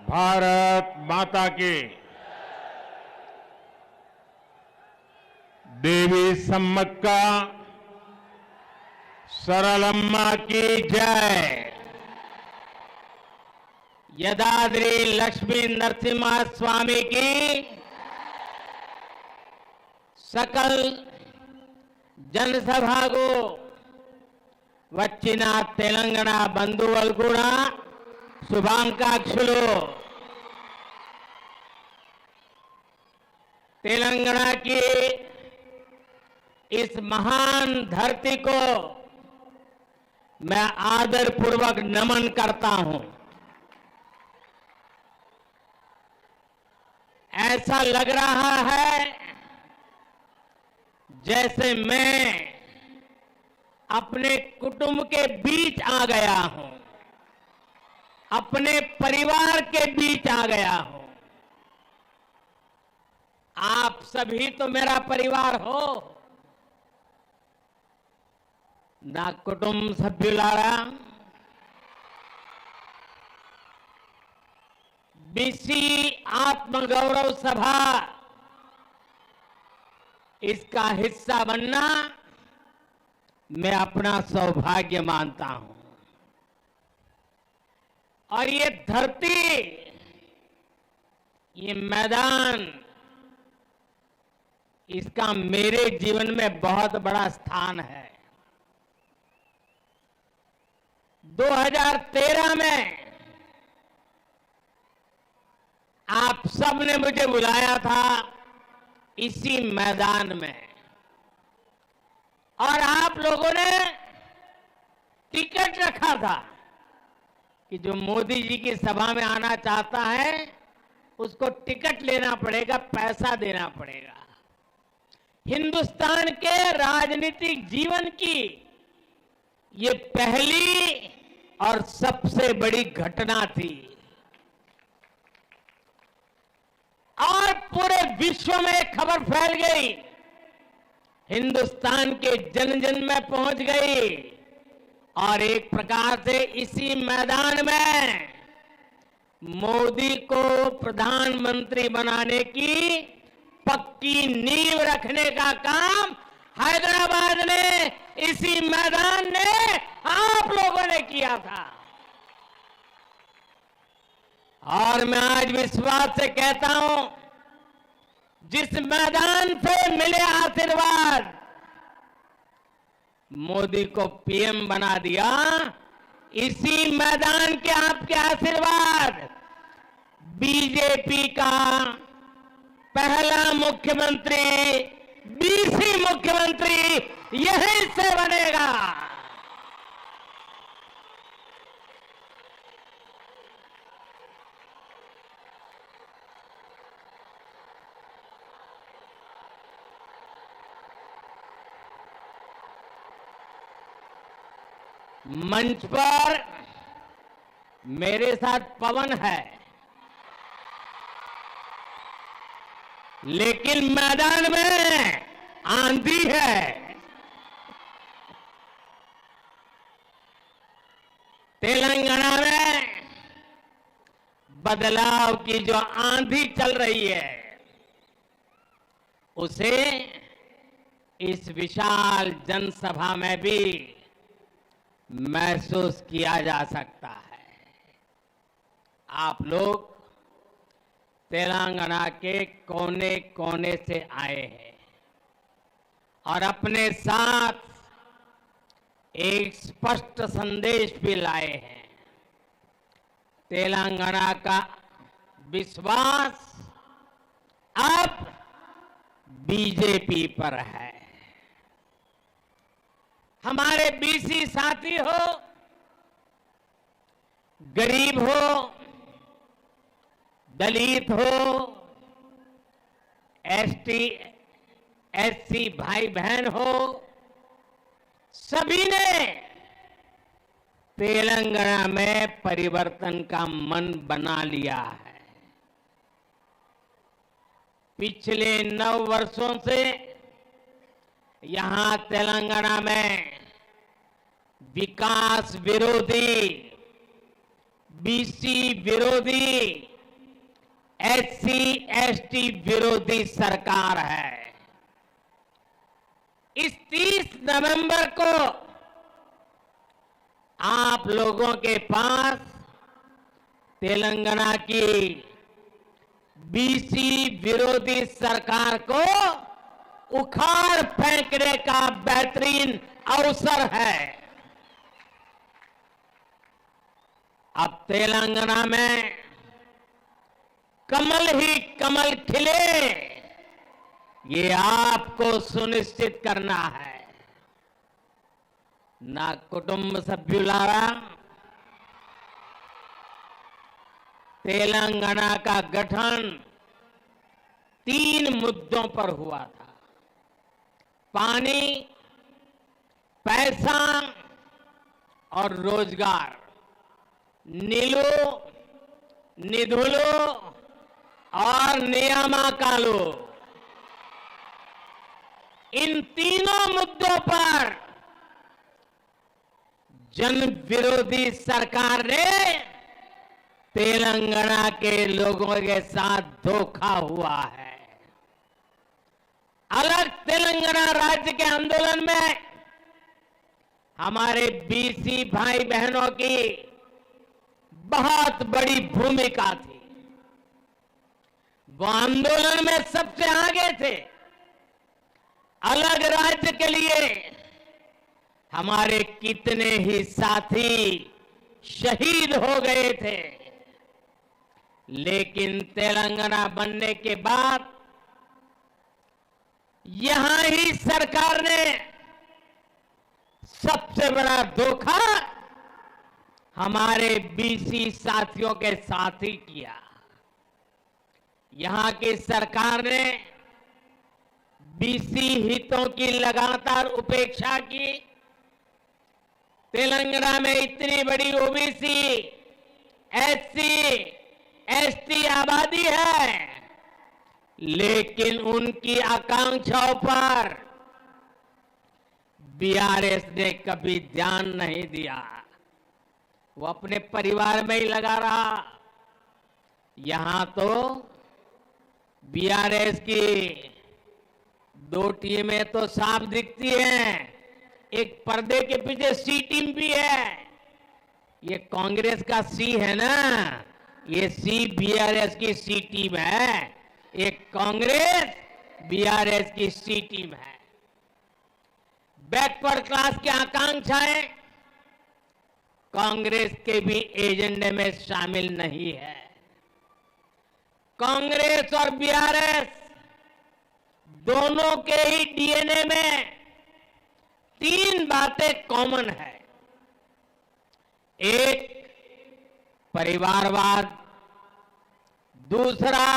भारत माता की। देवी सम्मक्का सरलम्मा की जय। यदाद्री लक्ष्मी नरसिम्हा स्वामी की सकल जनसभा को వచ్చిన తెలంగాణ బంధువులు కూడా శుభాకాంక్షలు। तेलंगाना की इस महान धरती को मैं आदरपूर्वक नमन करता हूं। ऐसा लग रहा है जैसे मैं अपने कुटुंब के बीच आ गया हूं, अपने परिवार के बीच आ गया हूं। आप सभी तो मेरा परिवार हो ना। कुटुंब सभ्युलारा, बीसी आत्मगौरव सभा इसका हिस्सा बनना मैं अपना सौभाग्य मानता हूं। और ये धरती, ये मैदान, इसका मेरे जीवन में बहुत बड़ा स्थान है। 2013 में आप सब ने मुझे बुलाया था इसी मैदान में, और आप लोगों ने टिकट रखा था कि जो मोदी जी की सभा में आना चाहता है उसको टिकट लेना पड़ेगा, पैसा देना पड़ेगा। हिंदुस्तान के राजनीतिक जीवन की ये पहली और सबसे बड़ी घटना थी, और पूरे विश्व में खबर फैल गई, हिंदुस्तान के जन जन में पहुंच गई, और एक प्रकार से इसी मैदान में मोदी को प्रधानमंत्री बनाने की पक्की नींव रखने का काम हैदराबाद ने, इसी मैदान ने आप लोगों ने किया था। और मैं आज विश्वास से कहता हूं, जिस मैदान से मिले आशीर्वाद, मोदी को पीएम बना दिया, इसी मैदान के आपके आशीर्वाद बीजेपी का पहला मुख्यमंत्री, बीसी मुख्यमंत्री यहीं से बनेगा। मंच पर मेरे साथ पवन है, लेकिन मैदान में आंधी है। तेलंगाना में बदलाव की जो आंधी चल रही है, उसे इस विशाल जनसभा में भी महसूस किया जा सकता है। आप लोग तेलंगाना के कोने कोने से आए हैं और अपने साथ एक स्पष्ट संदेश भी लाए हैं। तेलंगाना का विश्वास अब बीजेपी पर है। हमारे बीसी साथी हो, गरीब हो, दलित हो, एसटी एससी भाई बहन हो, सभी ने तेलंगाना में परिवर्तन का मन बना लिया है। पिछले 9 वर्षों से यहां तेलंगाना में विकास विरोधी, बीसी विरोधी एससी एसटी विरोधी सरकार है। इस 30 नवंबर को आप लोगों के पास तेलंगाना की बीसी विरोधी सरकार को उखाड़ फेंकने का बेहतरीन अवसर है। अब तेलंगाना में कमल ही कमल खिले, ये आपको सुनिश्चित करना है। నా కుటుంబ సభ్యులారా, तेलंगाना का गठन 3 मुद्दों पर हुआ था। पानी, पैसा और रोजगार। नीलू, निधुलू और नियामकालू, इन तीनों मुद्दों पर जन विरोधी सरकार ने तेलंगाना के लोगों के साथ धोखा हुआ है। अलग तेलंगाना राज्य के आंदोलन में हमारे बीसी भाई बहनों की बहुत बड़ी भूमिका थी। वो आंदोलन में सबसे आगे थे। अलग राज्य के लिए हमारे कितने ही साथी शहीद हो गए थे, लेकिन तेलंगाना बनने के बाद यहां ही सरकार ने सबसे बड़ा धोखा हमारे बीसी साथियों के साथ ही किया। यहां की सरकार ने बीसी हितों की लगातार उपेक्षा की। तेलंगाना में इतनी बड़ी ओबीसी, एससी, एसटी आबादी है, लेकिन उनकी आकांक्षाओं पर बीआरएस ने कभी ध्यान नहीं दिया। वो अपने परिवार में ही लगा रहा। यहां तो बीआरएस की 2 टीमें तो साफ दिखती हैं, एक पर्दे के पीछे सी टीम भी है। ये कांग्रेस का सी है ना, ये सी बीआरएस की सी टीम है। एक कांग्रेस बीआरएस की सी टीम है। बैकवर्ड क्लास की आकांक्षाएं कांग्रेस के भी एजेंडे में शामिल नहीं है। कांग्रेस और बीआरएस दोनों के ही डीएनए में 3 बातें कॉमन है। एक, परिवारवाद, दूसरा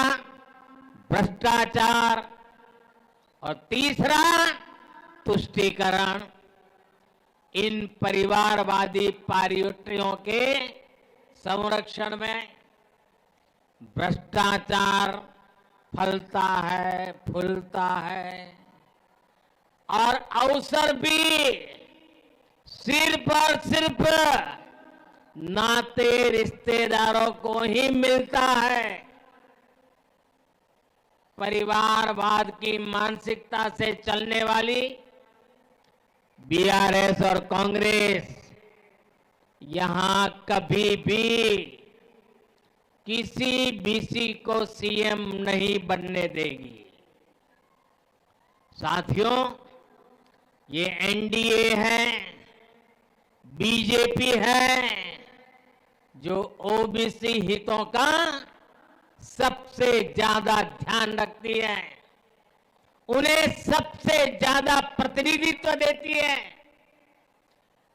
भ्रष्टाचार और तीसरा तुष्टीकरण। इन परिवारवादी पार्टियों के संरक्षण में भ्रष्टाचार फलता है, फूलता है और अवसर भी सिर्फ और सिर्फ नाते रिश्तेदारों को ही मिलता है। परिवारवाद की मानसिकता से चलने वाली बीआरएस और कांग्रेस यहां कभी भी किसी बीसी को सीएम नहीं बनने देगी। साथियों, ये एनडीए है, बीजेपी है, जो ओबीसी हितों का सबसे ज्यादा ध्यान रखती है, उन्हें सबसे ज्यादा प्रतिनिधित्व देती है।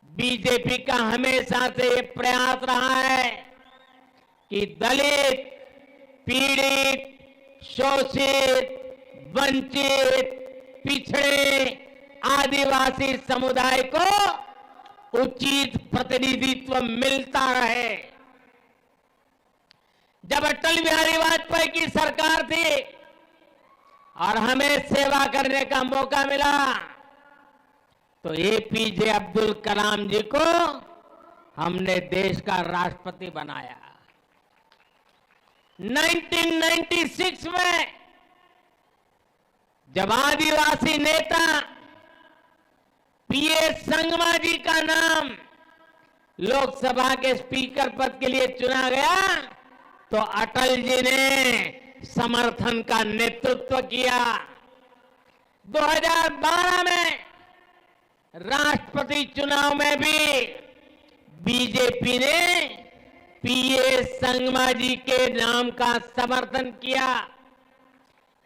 बीजेपी का हमेशा से ये प्रयास रहा है कि दलित, पीड़ित, शोषित, वंचित, पिछड़े, आदिवासी समुदाय को उचित प्रतिनिधित्व मिलता रहे। जब अटल बिहारी वाजपेयी की सरकार थी और हमें सेवा करने का मौका मिला, तो एपीजे अब्दुल कलाम जी को हमने देश का राष्ट्रपति बनाया। 1996 में जब आदिवासी नेता पीएस संगमा जी का नाम लोकसभा के स्पीकर पद के लिए चुना गया तो अटल जी ने समर्थन का नेतृत्व किया। 2012 में राष्ट्रपति चुनाव में भी बीजेपी ने पीएस संगमा जी के नाम का समर्थन किया।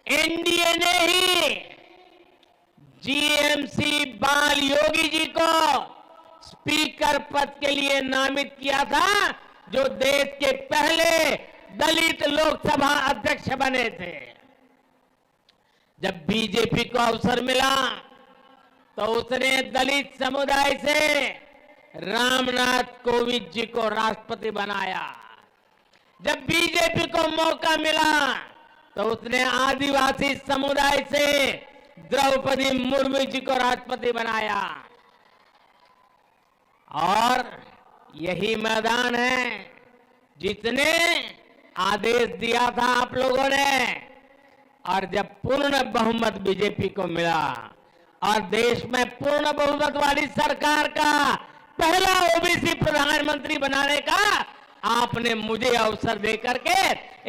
एनडीए ने ही जीएमसी बाल योगी जी को स्पीकर पद के लिए नामित किया था, जो देश के पहले दलित लोकसभा अध्यक्ष बने थे। जब बीजेपी को अवसर मिला तो उसने दलित समुदाय से रामनाथ कोविंद जी को राष्ट्रपति बनाया। जब बीजेपी को मौका मिला तो उसने आदिवासी समुदाय से द्रौपदी मुर्मू जी को राष्ट्रपति बनाया। और यही मैदान है जिसने आदेश दिया था आप लोगों ने, और जब पूर्ण बहुमत बीजेपी को मिला और देश में पूर्ण बहुमत वाली सरकार का पहला ओबीसी प्रधानमंत्री बनाने का आपने मुझे अवसर देकर के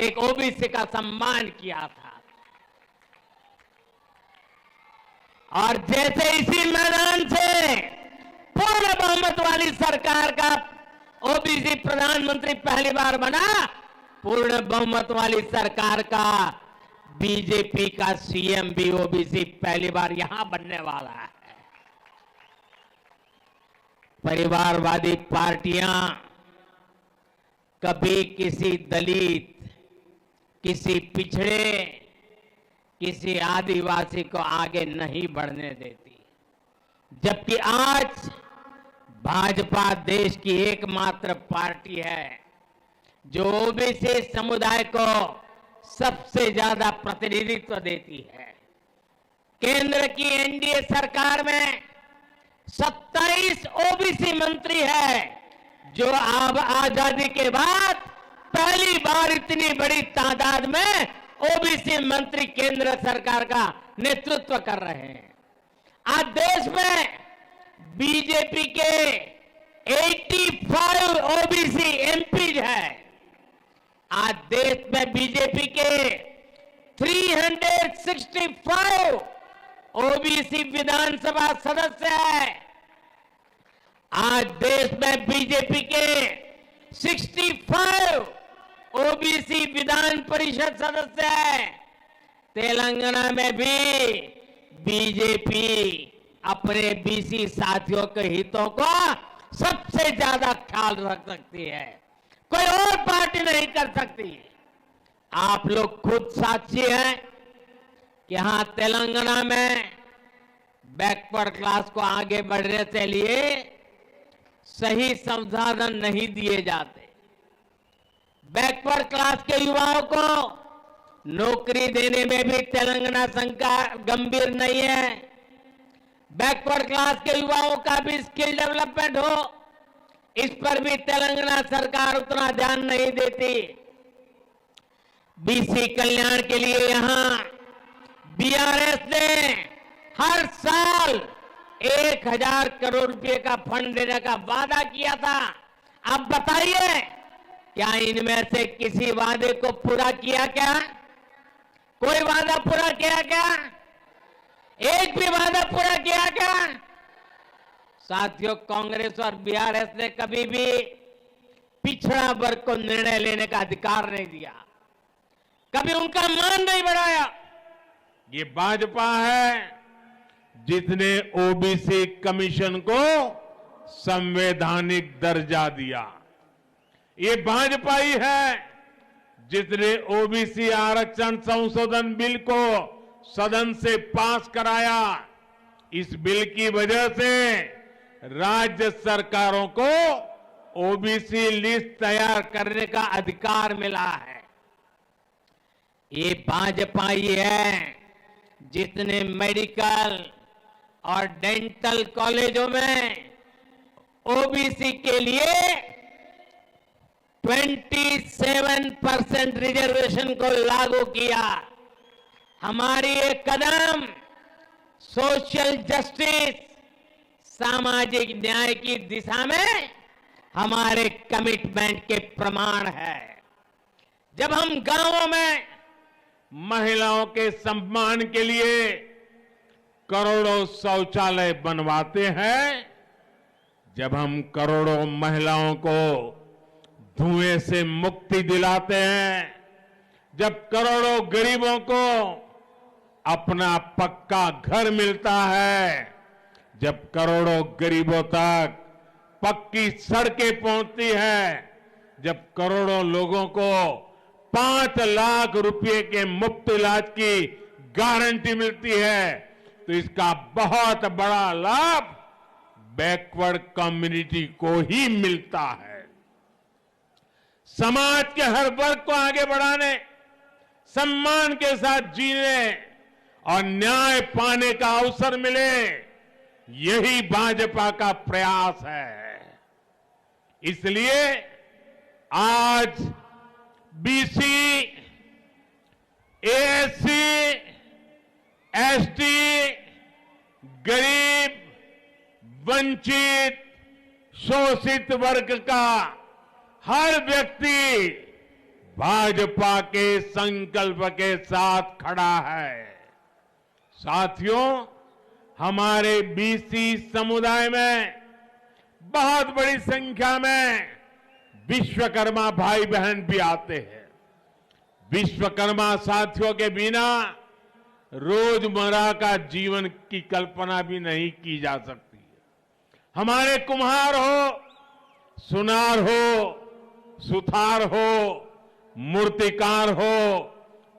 एक ओबीसी का सम्मान किया था। और जैसे इसी मैदान से पूर्ण बहुमत वाली सरकार का ओबीसी प्रधानमंत्री पहली बार बना, पूर्ण बहुमत वाली सरकार का बीजेपी का सीएम भी ओबीसी पहली बार यहां बनने वाला है। परिवारवादी पार्टियां कभी किसी दलित, किसी पिछड़े, किसी आदिवासी को आगे नहीं बढ़ने देती, जबकि आज भाजपा देश की एकमात्र पार्टी है जो ओबीसी समुदाय को सबसे ज्यादा प्रतिनिधित्व देती है। केंद्र की एनडीए सरकार में 27 ओबीसी मंत्री है, जो अब आजादी के बाद पहली बार इतनी बड़ी तादाद में ओबीसी मंत्री केंद्र सरकार का नेतृत्व कर रहे हैं। आज देश में बीजेपी के 85 ओबीसी एमपीज है। आज देश में बीजेपी के 365 ओबीसी विधानसभा सदस्य है। आज देश में बीजेपी के 65 ओबीसी विधान परिषद सदस्य है। तेलंगाना में भी बीजेपी अपने बीसी साथियों के हितों को सबसे ज्यादा ख्याल रख सकती है, कोई और पार्टी नहीं कर सकती। आप लोग खुद साक्षी हैं कि यहां तेलंगाना में बैकवर्ड क्लास को आगे बढ़ने के लिए सही संसाधन नहीं दिए जाते। बैकवर्ड क्लास के युवाओं को नौकरी देने में भी तेलंगाना सरकार गंभीर नहीं है। बैकवर्ड क्लास के युवाओं का भी स्किल डेवलपमेंट हो, इस पर भी तेलंगाना सरकार उतना ध्यान नहीं देती। बीसी कल्याण के लिए यहां बीआरएस ने हर साल 1000 करोड़ रुपए का फंड देने का वादा किया था। अब बताइए, क्या इनमें से किसी वादे को पूरा किया क्या? कोई वादा पूरा किया क्या? एक भी वादा पूरा किया क्या? साथियों, कांग्रेस और बीआरएस ने कभी भी पिछड़ा वर्ग को निर्णय लेने का अधिकार नहीं दिया, कभी उनका मान नहीं बढ़ाया। ये भाजपा है जिसने ओबीसी कमीशन को संवैधानिक दर्जा दिया। ये भाजपा ही है जिसने ओबीसी आरक्षण संशोधन बिल को सदन से पास कराया। इस बिल की वजह से राज्य सरकारों को ओबीसी लिस्ट तैयार करने का अधिकार मिला है। ये भाजपा ही है जिसने मेडिकल और डेंटल कॉलेजों में ओबीसी के लिए 27% रिजर्वेशन को लागू किया। हमारी ये कदम सोशल जस्टिस, सामाजिक न्याय की दिशा में हमारे कमिटमेंट के प्रमाण है। जब हम गांवों में महिलाओं के सम्मान के लिए करोड़ों शौचालय बनवाते हैं, जब हम करोड़ों महिलाओं को धुएं से मुक्ति दिलाते हैं, जब करोड़ों गरीबों को अपना पक्का घर मिलता है, जब करोड़ों गरीबों तक पक्की सड़कें पहुंचती हैं, जब करोड़ों लोगों को 5 लाख रुपए के मुफ्त इलाज की गारंटी मिलती है, तो इसका बहुत बड़ा लाभ बैकवर्ड कम्युनिटी को ही मिलता है। समाज के हर वर्ग को आगे बढ़ाने, सम्मान के साथ जीने और न्याय पाने का अवसर मिले, यही भाजपा का प्रयास है। इसलिए आज बीसी, एएससी, एसटी, गरीब, वंचित, शोषित वर्ग का हर व्यक्ति भाजपा के संकल्प के साथ खड़ा है। साथियों, हमारे बीसी समुदाय में बहुत बड़ी संख्या में विश्वकर्मा भाई बहन भी आते हैं। विश्वकर्मा साथियों के बिना रोजमर्रा का जीवन की कल्पना भी नहीं की जा सकती। हमारे कुम्हार हो, सुनार हो, सुथार हो, मूर्तिकार हो,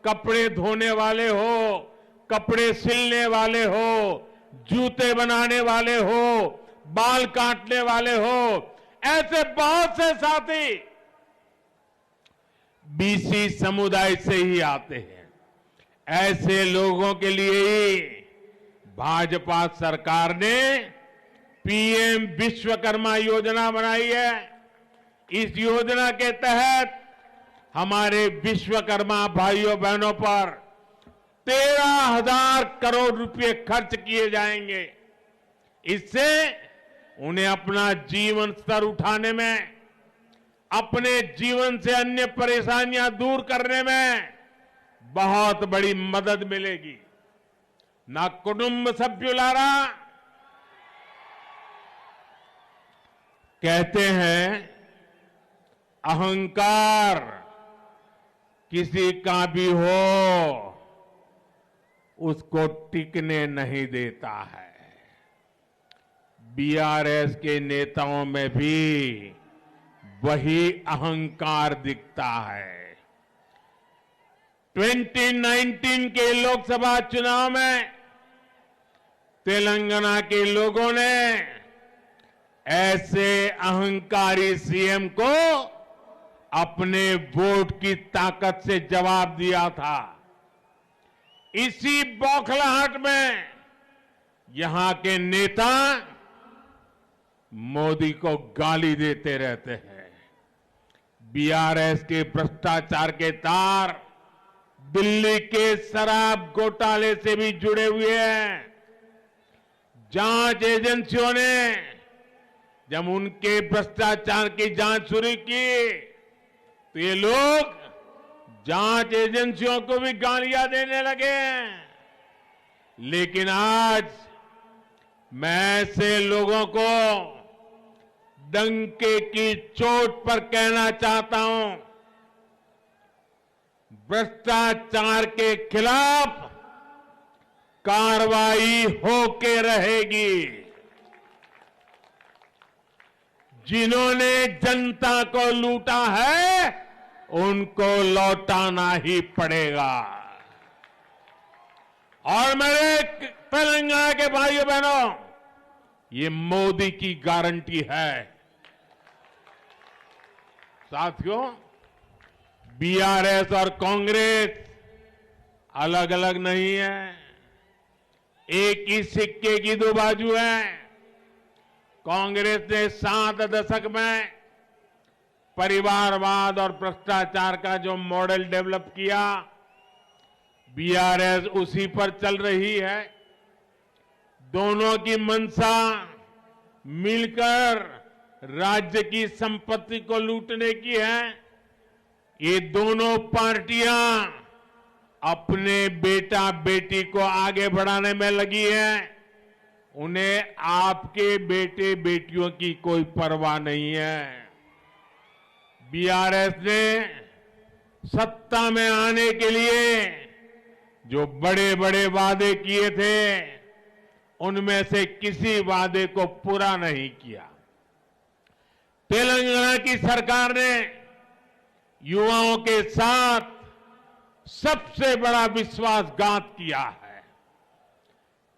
कपड़े धोने वाले हो, कपड़े सिलने वाले हो, जूते बनाने वाले हो, बाल काटने वाले हो, ऐसे बहुत से साथी बीसी समुदाय से ही आते हैं। ऐसे लोगों के लिए ही भाजपा सरकार ने पीएम विश्वकर्मा योजना बनाई है। इस योजना के तहत हमारे विश्वकर्मा भाइयों बहनों पर 13,000 करोड़ रुपए खर्च किए जाएंगे। इससे उन्हें अपना जीवन स्तर उठाने में, अपने जीवन से अन्य परेशानियां दूर करने में बहुत बड़ी मदद मिलेगी। ना कुटुंब सभ्युलारा कहते हैं अहंकार किसी का भी हो उसको टिकने नहीं देता है। बीआरएस के नेताओं में भी वही अहंकार दिखता है। 2019 के लोकसभा चुनाव में तेलंगाना के लोगों ने ऐसे अहंकारी सीएम को अपने वोट की ताकत से जवाब दिया था। इसी बौखलाहट में यहां के नेता मोदी को गाली देते रहते हैं। बीआरएस के भ्रष्टाचार के तार दिल्ली के शराब घोटाले से भी जुड़े हुए हैं। जांच एजेंसियों ने जब उनके भ्रष्टाचार की जांच शुरू की तो ये लोग जांच एजेंसियों को भी गालियां देने लगे। लेकिन आज मैं ऐसे लोगों को डंके की चोट पर कहना चाहता हूं, भ्रष्टाचार के खिलाफ कार्रवाई होके रहेगी। जिन्होंने जनता को लूटा है उनको लौटाना ही पड़ेगा। और मेरे तेलंगाना के भाइयों बहनों, ये मोदी की गारंटी है। साथियों, बीआरएस और कांग्रेस अलग अलग नहीं है, एक ही सिक्के की दो बाजू है। कांग्रेस ने 7 दशक में परिवारवाद और भ्रष्टाचार का जो मॉडल डेवलप किया, बीआरएस उसी पर चल रही है। दोनों की मंशा मिलकर राज्य की संपत्ति को लूटने की है। ये दोनों पार्टियां अपने बेटा बेटी को आगे बढ़ाने में लगी है। उन्हें आपके बेटे बेटियों की कोई परवाह नहीं है। बीआरएस ने सत्ता में आने के लिए जो बड़े बड़े वादे किए थे, उनमें से किसी वादे को पूरा नहीं किया। तेलंगाना की सरकार ने युवाओं के साथ सबसे बड़ा विश्वासघात किया है।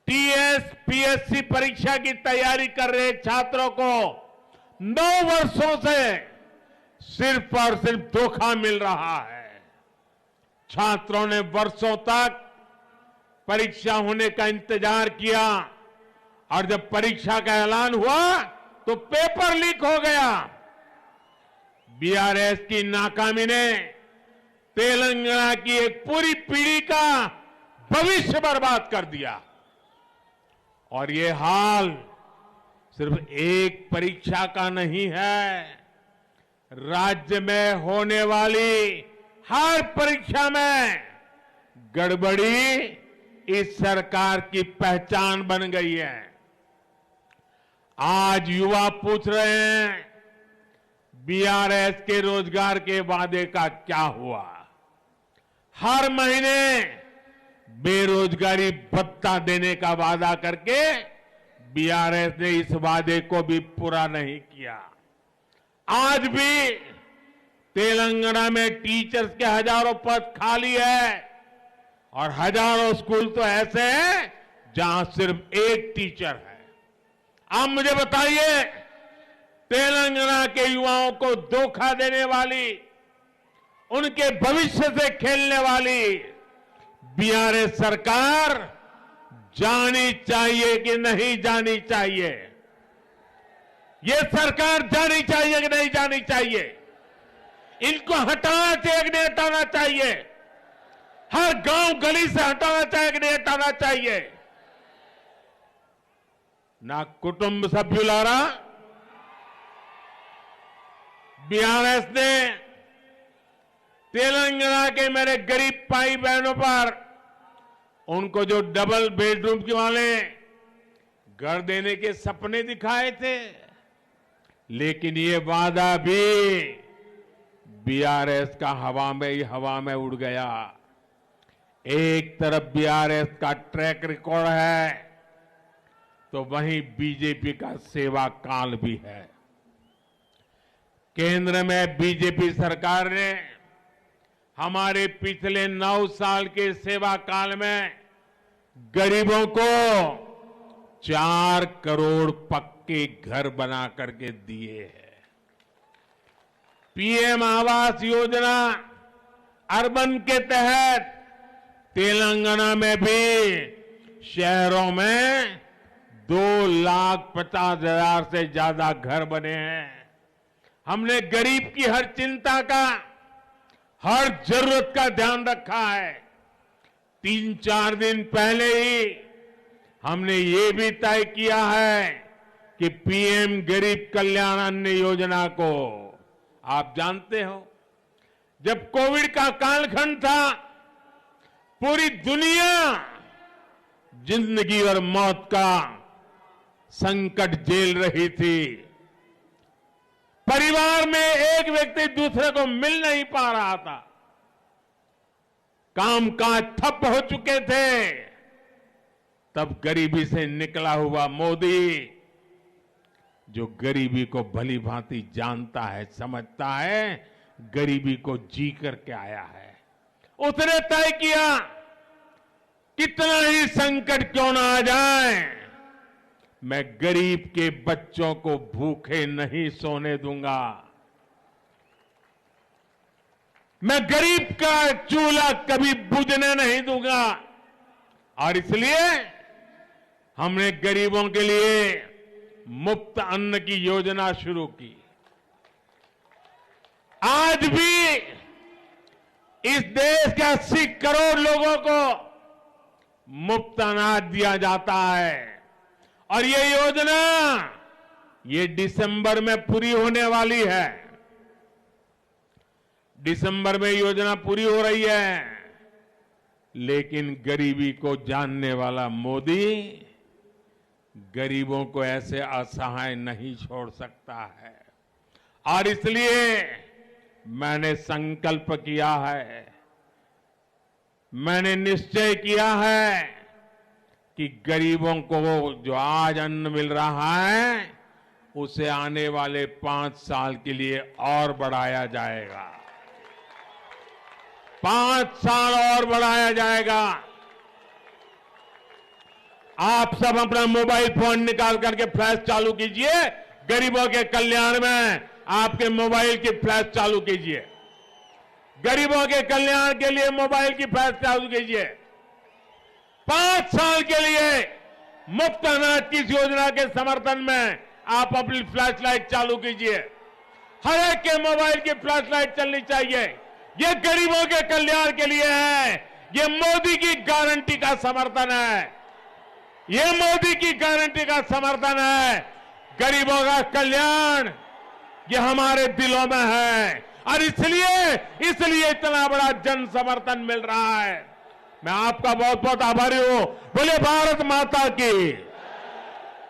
टीएस पीएससी परीक्षा की तैयारी कर रहे छात्रों को 9 वर्षों से सिर्फ और सिर्फ धोखा मिल रहा है। छात्रों ने वर्षों तक परीक्षा होने का इंतजार किया और जब परीक्षा का ऐलान हुआ तो पेपर लीक हो गया। बीआरएस की नाकामी ने तेलंगाना की एक पूरी पीढ़ी का भविष्य बर्बाद कर दिया। और ये हाल सिर्फ एक परीक्षा का नहीं है, राज्य में होने वाली हर परीक्षा में गड़बड़ी इस सरकार की पहचान बन गई है। आज युवा पूछ रहे हैं, बीआरएस के रोजगार के वादे का क्या हुआ? हर महीने बेरोजगारी भत्ता देने का वादा करके बीआरएस ने इस वादे को भी पूरा नहीं किया। आज भी तेलंगाना में टीचर्स के हजारों पद खाली है और हजारों स्कूल तो ऐसे हैं जहां सिर्फ एक टीचर है। आप मुझे बताइए, तेलंगाना के युवाओं को धोखा देने वाली, उनके भविष्य से खेलने वाली बीआरएस सरकार जानी चाहिए कि नहीं जानी चाहिए? ये सरकार जानी चाहिए कि नहीं जानी चाहिए? इनको हटाना चाहिए कि नहीं हटाना चाहिए? हर गांव गली से हटाना चाहिए कि नहीं हटाना चाहिए? ना कुटुंब सभ्युलारा, बीआरएस ने तेलंगाना के मेरे गरीब भाई बहनों पर उनको जो डबल बेडरूम के वाले घर देने के सपने दिखाए थे, लेकिन ये वादा भी बीआरएस का हवा में उड़ गया। एक तरफ बीआरएस का ट्रैक रिकॉर्ड है तो वहीं बीजेपी का सेवा काल भी है। केंद्र में बीजेपी सरकार ने हमारे पिछले 9 साल के सेवा काल में गरीबों को 4 करोड़ पक्के घर बना करके दिए हैं। पीएम आवास योजना अर्बन के तहत तेलंगाना में भी शहरों में 2,50,000 से ज्यादा घर बने हैं। हमने गरीब की हर चिंता का, हर जरूरत का ध्यान रखा है। 3-4 दिन पहले ही हमने ये भी तय किया है कि पीएम गरीब कल्याण अन्न योजना को, आप जानते हो, जब कोविड का कालखंड था, पूरी दुनिया जिंदगी और मौत का संकट झेल रही थी। परिवार में एक व्यक्ति दूसरे को मिल नहीं पा रहा था, कामकाज ठप हो चुके थे। तब गरीबी से निकला हुआ मोदी, जो गरीबी को भली भांति जानता है, समझता है, गरीबी को जी करके आया है, उसने तय किया कितना ही संकट क्यों ना आ जाए, मैं गरीब के बच्चों को भूखे नहीं सोने दूंगा। मैं गरीब का चूल्हा कभी बुझने नहीं दूंगा। और इसलिए हमने गरीबों के लिए मुफ्त अन्न की योजना शुरू की। आज भी इस देश के 80 करोड़ लोगों को मुफ्त अनाज दिया जाता है और ये योजना ये दिसंबर में पूरी होने वाली है। दिसंबर में योजना पूरी हो रही है, लेकिन गरीबी को जानने वाला मोदी गरीबों को ऐसे असहाय नहीं छोड़ सकता है और इसलिए मैंने संकल्प किया है, मैंने निश्चय किया है कि गरीबों को जो आज अन्न मिल रहा है उसे आने वाले 5 साल के लिए और बढ़ाया जाएगा। 5 साल और बढ़ाया जाएगा। आप सब अपना मोबाइल फोन निकाल करके फ्लैश चालू कीजिए। गरीबों के कल्याण में आपके मोबाइल की फ्लैश चालू कीजिए। गरीबों के कल्याण के लिए मोबाइल की फ्लैश चालू कीजिए। 5 साल के लिए मुफ्त अनाज की इस योजना के समर्थन में आप अपनी फ्लैश लाइट चालू कीजिए। हर एक के मोबाइल की फ्लैश लाइट चलनी चाहिए। ये गरीबों के कल्याण के लिए है। ये मोदी की गारंटी का समर्थन है। ये मोदी की गारंटी का समर्थन है। गरीबों का कल्याण ये हमारे दिलों में है और इसलिए इतना बड़ा जन समर्थन मिल रहा है। मैं आपका बहुत बहुत आभारी हूं। बोले भारत माता की,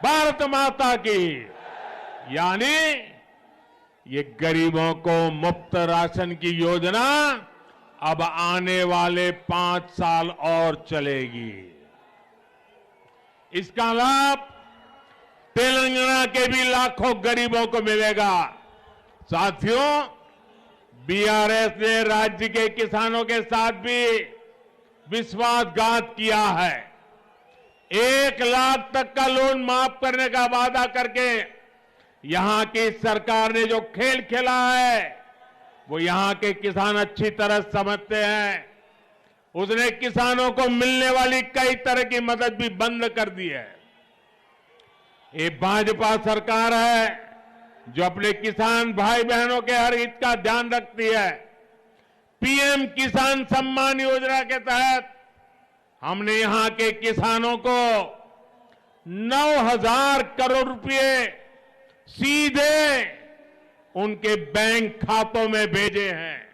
भारत माता की। यानी ये गरीबों को मुफ्त राशन की योजना अब आने वाले 5 साल और चलेगी। इसका लाभ तेलंगाना के भी लाखों गरीबों को मिलेगा। साथियों, बीआरएस ने राज्य के किसानों के साथ भी विश्वासघात किया है। 1 लाख तक का लोन माफ करने का वादा करके यहां की सरकार ने जो खेल खेला है वो यहां के किसान अच्छी तरह समझते हैं। उसने किसानों को मिलने वाली कई तरह की मदद भी बंद कर दी है। ये भाजपा सरकार है जो अपने किसान भाई बहनों के हर हित का ध्यान रखती है। पीएम किसान सम्मान योजना के तहत हमने यहां के किसानों को 9,000 करोड़ रुपए सीधे उनके बैंक खातों में भेजे हैं।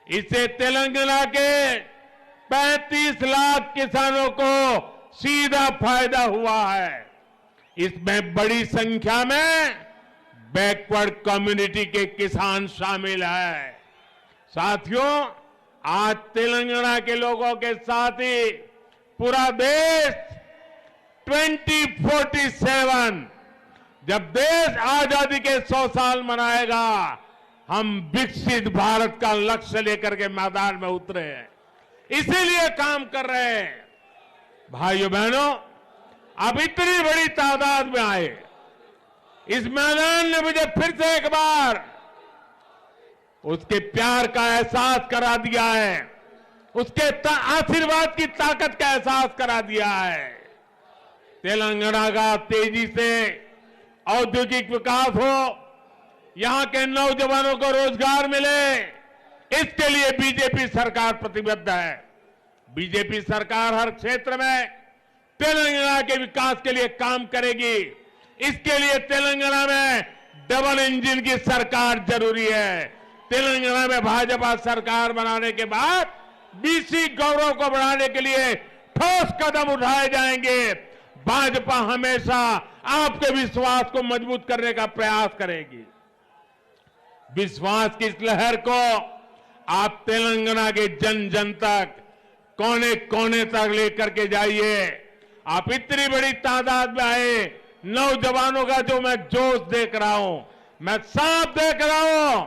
इससे तेलंगाना के 35 लाख किसानों को सीधा फायदा हुआ है। इसमें बड़ी संख्या में बैकवर्ड कम्युनिटी के किसान शामिल हैं। साथियों, आज तेलंगाना के लोगों के साथ ही पूरा देश 2047 जब देश आजादी के 100 साल मनाएगा, हम विकसित भारत का लक्ष्य लेकर के मैदान में उतरे हैं। इसीलिए काम कर रहे हैं। भाइयों बहनों, अब इतनी बड़ी तादाद में आए, इस मैदान ने मुझे फिर से एक बार उसके प्यार का एहसास करा दिया है, उसके आशीर्वाद की ताकत का एहसास करा दिया है। तेलंगाना का तेजी से औद्योगिक विकास हो, यहां के नौजवानों को रोजगार मिले, इसके लिए बीजेपी सरकार प्रतिबद्ध है। बीजेपी सरकार हर क्षेत्र में तेलंगाना के विकास के लिए काम करेगी। इसके लिए तेलंगाना में डबल इंजन की सरकार जरूरी है। तेलंगाना में भाजपा सरकार बनाने के बाद बीसी गौरव को बढ़ाने के लिए ठोस कदम उठाए जाएंगे। भाजपा हमेशा आपके विश्वास को मजबूत करने का प्रयास करेगी। विश्वास की इस लहर को आप तेलंगाना के जन जन तक, कोने कोने तक लेकर के जाइए। आप इतनी बड़ी तादाद में आए, नौजवानों का जो मैं जोश देख रहा हूं, मैं साफ देख रहा हूं,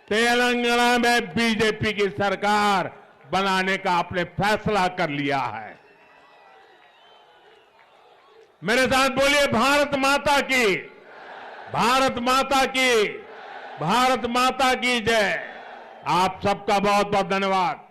तेलंगाना में बीजेपी की सरकार बनाने का आपने फैसला कर लिया है। मेरे साथ बोलिए, भारत माता की, भारत माता की, भारत माता की जय। आप सबका बहुत बहुत धन्यवाद।